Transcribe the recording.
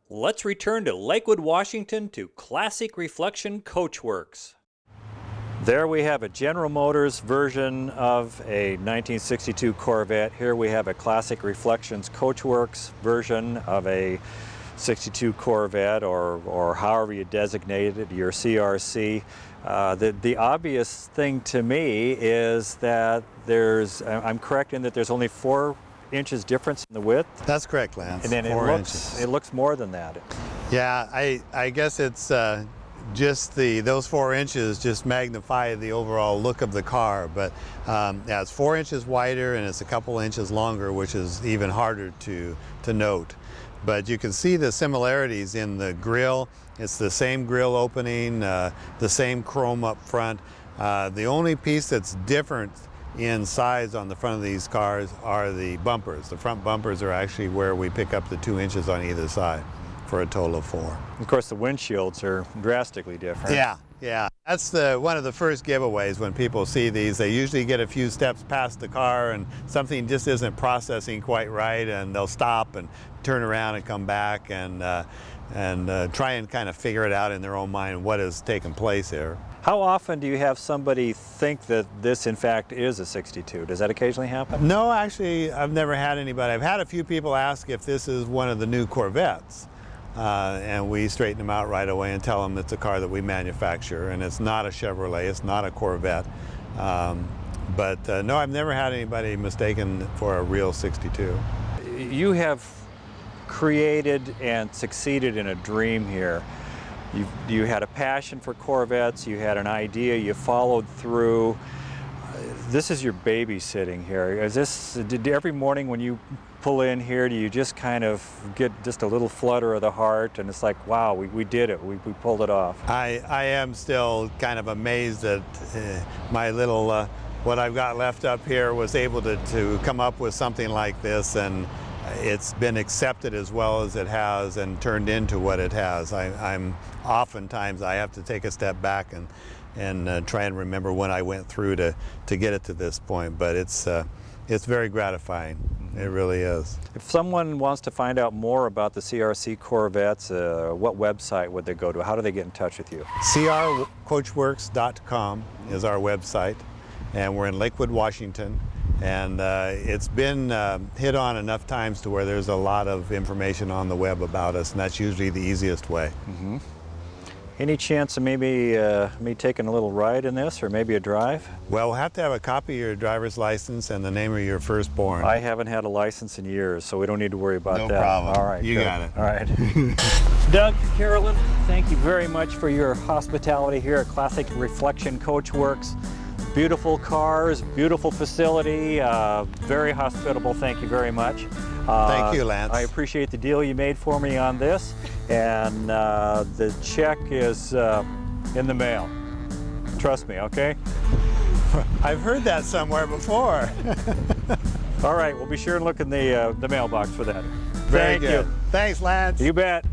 Let's return to Lakewood, Washington to Classic Reflection Coachworks. There we have a General Motors version of a 1962 Corvette. Here we have a Classic Reflections Coachworks version of a 62 Corvette, or however you designate it, your CRC. The obvious thing to me is that I'm correct in that there's only 4 inches difference in the width? That's correct, Lance. And then it looks more than that. Yeah, I guess it's just those 4 inches just magnify the overall look of the car, but yeah, it's 4 inches wider and it's a couple inches longer, which is even harder to note. But you can see the similarities in the grille. It's the same grille opening, the same chrome up front. The only piece that's different in size on the front of these cars are the bumpers. The front bumpers are actually where we pick up the 2 inches on either side for a total of 4. Of course, the windshields are drastically different. Yeah. That's one of the first giveaways when people see these. They usually get a few steps past the car and something just isn't processing quite right, and they'll stop and turn around and come back and try and kind of figure it out in their own mind what has taken place here. How often do you have somebody think that this in fact is a 62? Does that occasionally happen? No, actually I've never had anybody. I've had a few people ask if this is one of the new Corvettes. And we straighten them out right away and tell them it's a car that we manufacture, and it's not a Chevrolet, it's not a Corvette. But no, I've never had anybody mistaken for a real 62. You have created and succeeded in a dream here. You had a passion for Corvettes, you had an idea, you followed through. This is your baby sitting here. Every morning when you pull in here, do you just kind of get just a little flutter of the heart and it's like, wow, we did it, we pulled it off? I am still kind of amazed that my little, what I've got left up here was able to come up with something like this, and it's been accepted as well as it has and turned into what it has. Oftentimes I have to take a step back and try and remember when I went through to get it to this point, but it's very gratifying. It really is. If someone wants to find out more about the CRC Corvettes, what website would they go to? How do they get in touch with you? crcoachworks.com is our website, and we're in Lakewood, Washington. And it's been hit on enough times to where there's a lot of information on the web about us, and that's usually the easiest way. Mm-hmm. Any chance of maybe me taking a little ride in this, or maybe a drive? Well, we'll have to have a copy of your driver's license and the name of your firstborn. I haven't had a license in years, so we don't need to worry about that. No problem. All right, you good. got it. All right. Doug, Carolyn, thank you very much for your hospitality here at Classic Reflection Coachworks. Beautiful cars, beautiful facility, very hospitable. Thank you very much. Thank you, Lance. I appreciate the deal you made for me on this, and the check is in the mail. Trust me, okay? I've heard that somewhere before. All right, we'll be sure and look in the mailbox for that. Very Thank good. you. Thanks, Lance. You bet.